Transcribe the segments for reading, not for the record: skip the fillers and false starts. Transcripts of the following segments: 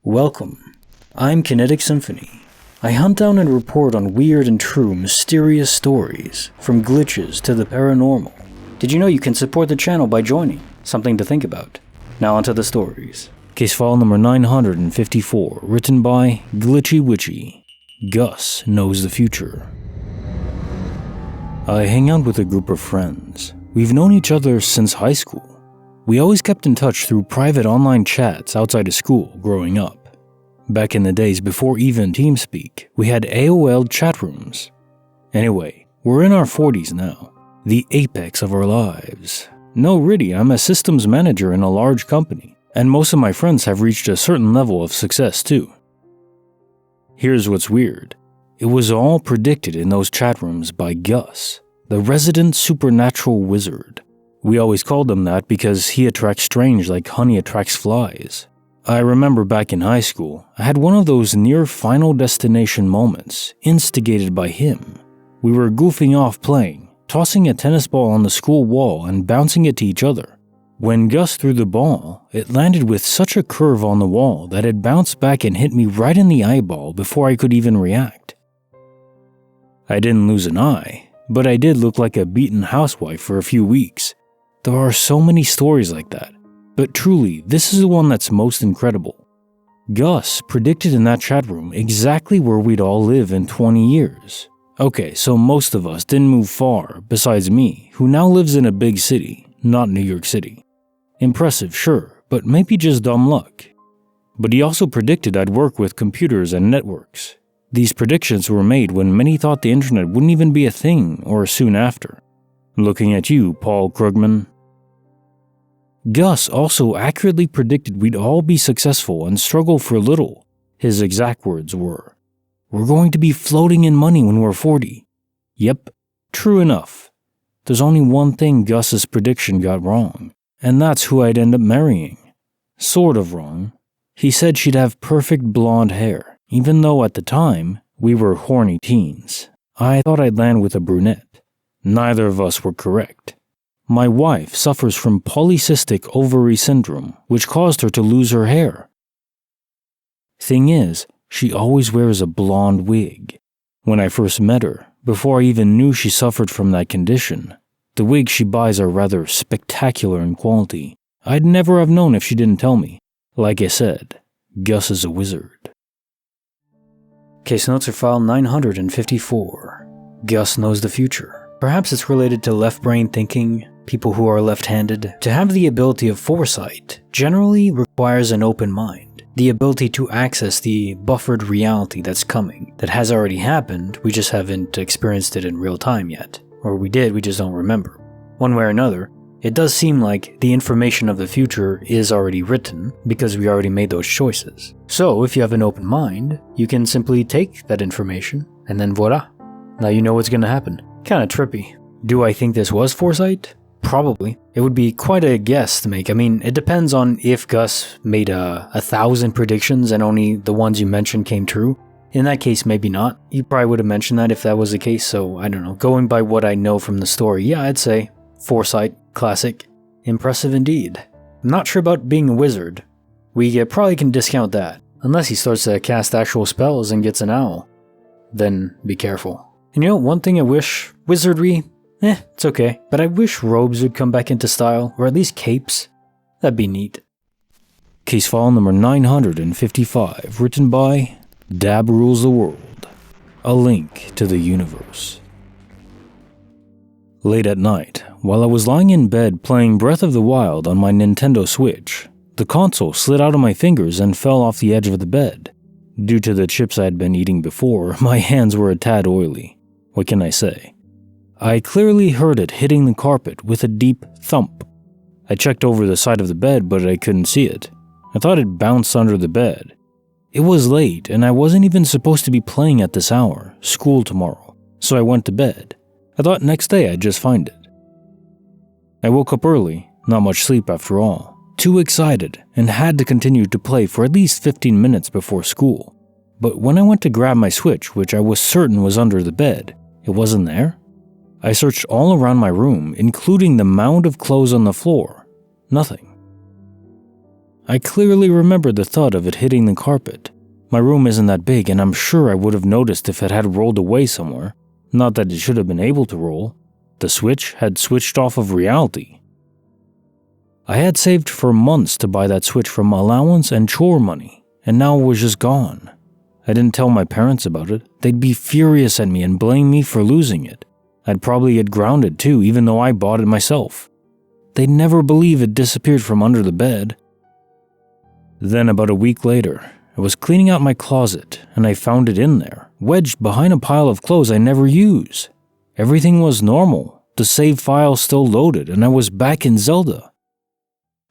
Welcome. I'm Kinetic Symphony. I hunt down and report on weird and true mysterious stories, from glitches to the paranormal. Did you know you can support the channel by joining? Something to think about. Now onto the stories. Case file number 954, written by Glitchy Witchy. Gus Knows the Future. I hang out with a group of friends. We've known each other since high school. We always kept in touch through private online chats outside of school growing up. Back in the days before even TeamSpeak, we had AOL chat rooms. Anyway, we're in our 40s now, the apex of our lives. No, really, I'm a systems manager in a large company, and most of my friends have reached a certain level of success too. Here's what's weird. It was all predicted in those chat rooms by Gus, the resident supernatural wizard. We always called him that because he attracts strange like honey attracts flies. I remember back in high school, I had one of those near final destination moments, instigated by him. We were goofing off playing, tossing a tennis ball on the school wall and bouncing it to each other. When Gus threw the ball, it landed with such a curve on the wall that it bounced back and hit me right in the eyeball before I could even react. I didn't lose an eye, but I did look like a beaten housewife for a few weeks. There are so many stories like that, but truly, this is the one that's most incredible. Gus predicted in that chat room exactly where we'd all live in 20 years. Okay, so most of us didn't move far, besides me, who now lives in a big city, not New York City. Impressive, sure, but maybe just dumb luck. But he also predicted I'd work with computers and networks. These predictions were made when many thought the internet wouldn't even be a thing or soon after. Looking at you, Paul Krugman. Gus also accurately predicted we'd all be successful and struggle for little. His exact words were, "We're going to be floating in money when we're 40. Yep, true enough. There's only one thing Gus's prediction got wrong, and that's who I'd end up marrying. Sort of wrong. He said she'd have perfect blonde hair, even though at the time, we were horny teens. I thought I'd land with a brunette. Neither of us were correct. My wife suffers from polycystic ovary syndrome, which caused her to lose her hair. Thing is, she always wears a blonde wig. When I first met her, before I even knew she suffered from that condition, the wigs she buys are rather spectacular in quality. I'd never have known if she didn't tell me. Like I said, Gus is a wizard. Case notes are file 954. Gus Knows the Future. Perhaps it's related to left brain thinking, people who are left-handed. To have the ability of foresight generally requires an open mind. The ability to access the buffered reality that's coming, that has already happened, we just haven't experienced it in real time yet. Or we did, we just don't remember. One way or another, it does seem like the information of the future is already written because we already made those choices. So if you have an open mind, you can simply take that information and then voila. Now you know what's going to happen. Kinda trippy. Do I think this was foresight? Probably. It would be quite a guess to make. I mean, it depends on if Gus made 1,000 predictions and only the ones you mentioned came true. In that case, maybe not. You probably would have mentioned that if that was the case, so I don't know. Going by what I know from the story, yeah, I'd say foresight, classic, impressive indeed. I'm not sure about being a wizard. We probably can discount that. Unless he starts to cast actual spells and gets an owl. Then be careful. And you know, one thing I wish, wizardry, it's okay, but I wish robes would come back into style, or at least capes. That'd be neat. Case file number 955, written by dabrulestheworld. A link to the universe. Late at night, while I was lying in bed playing Breath of the Wild on my Nintendo Switch, the console slid out of my fingers and fell off the edge of the bed. Due to the chips I had been eating before, my hands were a tad oily. What can I say? I clearly heard it hitting the carpet with a deep thump. I checked over the side of the bed, but I couldn't see it. I thought it bounced under the bed. It was late, and I wasn't even supposed to be playing at this hour, school tomorrow, so I went to bed. I thought next day I'd just find it. I woke up early, not much sleep after all, too excited, and had to continue to play for at least 15 minutes before school. But when I went to grab my Switch, which I was certain was under the bed, it wasn't there. I searched all around my room, including the mound of clothes on the floor. Nothing. I clearly remember the thud of it hitting the carpet. My room isn't that big, and I'm sure I would have noticed if it had rolled away somewhere. Not that it should have been able to roll. The switch had switched off of reality. I had saved for months to buy that switch from allowance and chore money, and now it was just gone. I didn't tell my parents about it. They'd be furious at me and blame me for losing it. I'd probably get grounded too, even though I bought it myself. They'd never believe it disappeared from under the bed. Then about a week later, I was cleaning out my closet and I found it in there, wedged behind a pile of clothes I never use. Everything was normal. The save file still loaded and I was back in Zelda.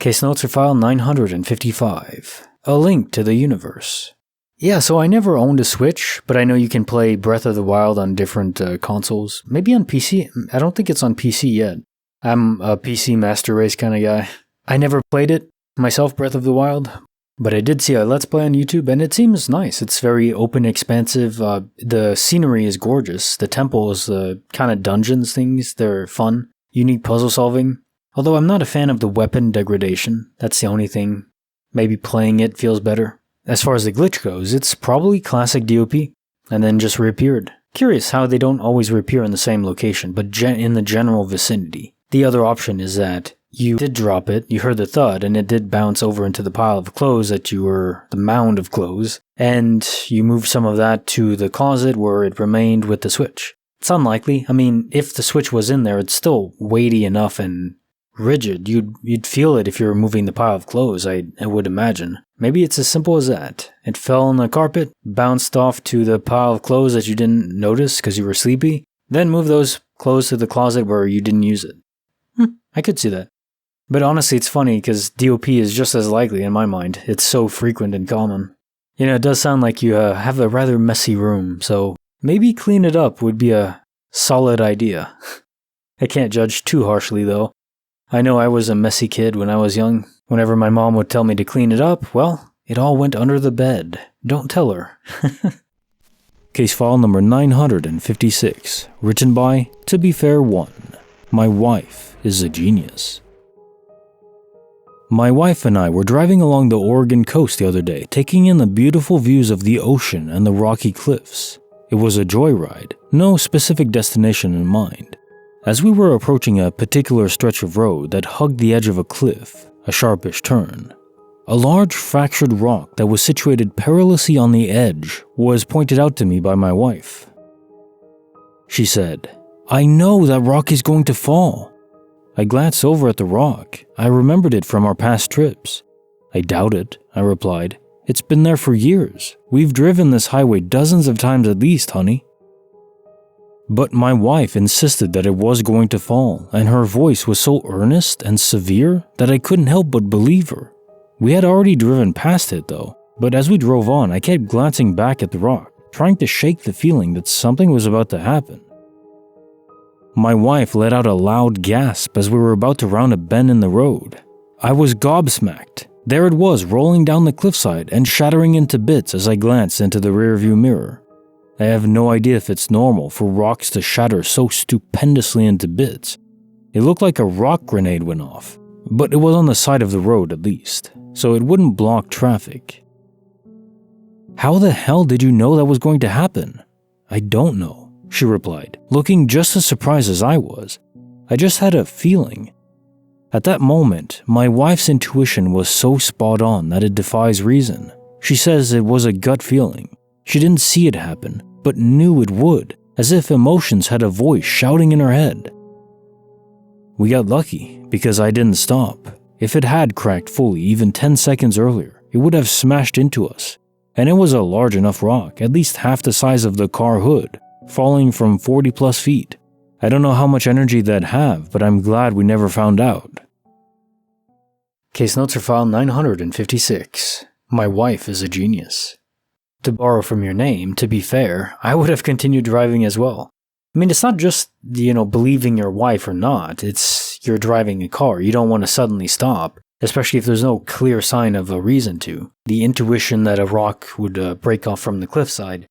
Case notes for file 955. A link to the universe. Yeah, so I never owned a Switch, but I know you can play Breath of the Wild on different consoles. Maybe on PC. I don't think it's on PC yet. I'm a PC Master Race kind of guy. I never played it myself, Breath of the Wild, but I did see a Let's Play on YouTube, and it seems nice. It's very open, expansive. The scenery is gorgeous. The temples, the kind of dungeons things, they're fun. Unique puzzle solving. Although I'm not a fan of the weapon degradation. That's the only thing. Maybe playing it feels better. As far as the glitch goes, it's probably classic DOP, and then just reappeared. Curious how they don't always reappear in the same location, but in the general vicinity. The other option is that you did drop it, you heard the thud, and it did bounce over into the pile of clothes the mound of clothes, and you moved some of that to the closet where it remained with the Switch. It's unlikely. I mean, if the Switch was in there, it's still weighty enough and rigid. You'd feel it if you were moving the pile of clothes, I would imagine. Maybe it's as simple as that. It fell on the carpet, bounced off to the pile of clothes that you didn't notice because you were sleepy, then move those clothes to the closet where you didn't use it. I could see that. But honestly, it's funny because DOP is just as likely in my mind. It's so frequent and common. You know, it does sound like you have a rather messy room, so maybe clean it up would be a solid idea. I can't judge too harshly though. I know I was a messy kid when I was young. Whenever my mom would tell me to clean it up, well, it all went under the bed. Don't tell her. Case file number 956, written by To Be Fair 1. My wife is a genius. My wife and I were driving along the Oregon coast the other day, taking in the beautiful views of the ocean and the rocky cliffs. It was a joyride, no specific destination in mind. As we were approaching a particular stretch of road that hugged the edge of a cliff, a sharpish turn, a large fractured rock that was situated perilously on the edge was pointed out to me by my wife. She said, "I know that rock is going to fall." I glanced over at the rock. I remembered it from our past trips. "I doubt it," I replied. "It's been there for years. We've driven this highway dozens of times at least, honey." But my wife insisted that it was going to fall, and her voice was so earnest and severe that I couldn't help but believe her. We had already driven past it though, but as we drove on, I kept glancing back at the rock, trying to shake the feeling that something was about to happen. My wife let out a loud gasp as we were about to round a bend in the road. I was gobsmacked. There it was, rolling down the cliffside and shattering into bits as I glanced into the rearview mirror. I have no idea if it's normal for rocks to shatter so stupendously into bits. It looked like a rock grenade went off, but it was on the side of the road at least, so it wouldn't block traffic. "How the hell did you know that was going to happen?" "I don't know," she replied, looking just as surprised as I was. "I just had a feeling." At that moment, my wife's intuition was so spot on that it defies reason. She says it was a gut feeling. She didn't see it happen, but knew it would, as if emotions had a voice shouting in her head. We got lucky, because I didn't stop. If it had cracked fully even 10 seconds earlier, it would have smashed into us. And it was a large enough rock, at least half the size of the car hood, falling from 40 plus feet. I don't know how much energy that'd have, but I'm glad we never found out. Case notes are file 956. My wife is a genius. To borrow from your name, to be fair, I would have continued driving as well. I mean, it's not just, believing your wife or not. It's you're driving a car. You don't want to suddenly stop, especially if there's no clear sign of a reason to. The intuition that a rock would break off from the cliffside,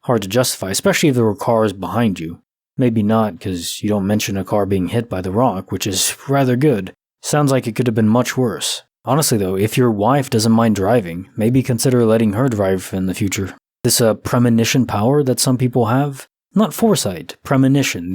hard to justify, especially if there were cars behind you. Maybe not, because you don't mention a car being hit by the rock, which is rather good. Sounds like it could have been much worse. Honestly though, if your wife doesn't mind driving, maybe consider letting her drive in the future. This premonition power that some people have, not foresight, premonition.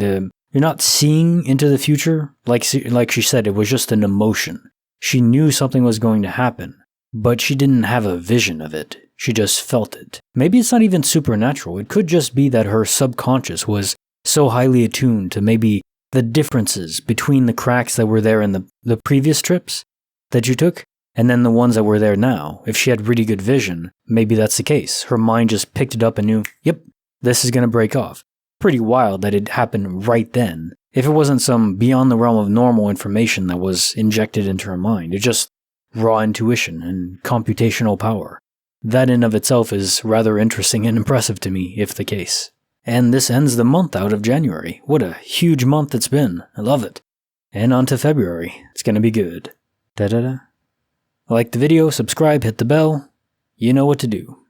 You're not seeing into the future. Like she said, it was just an emotion. She knew something was going to happen, but she didn't have a vision of it. She just felt it. Maybe it's not even supernatural. It could just be that her subconscious was so highly attuned to maybe the differences between the cracks that were there in the previous trips that you took and then the ones that were there now. If she had really good vision, maybe that's the case. Her mind just picked it up and knew, yep, this is going to break off. Pretty wild that it happened right then. If it wasn't some beyond the realm of normal information that was injected into her mind, it's just raw intuition and computational power. That in of itself is rather interesting and impressive to me, if the case. And this ends the month out of January. What a huge month it's been. I love it. And on to February. It's gonna be good. Da-da-da. Like the video, subscribe, hit the bell. You know what to do.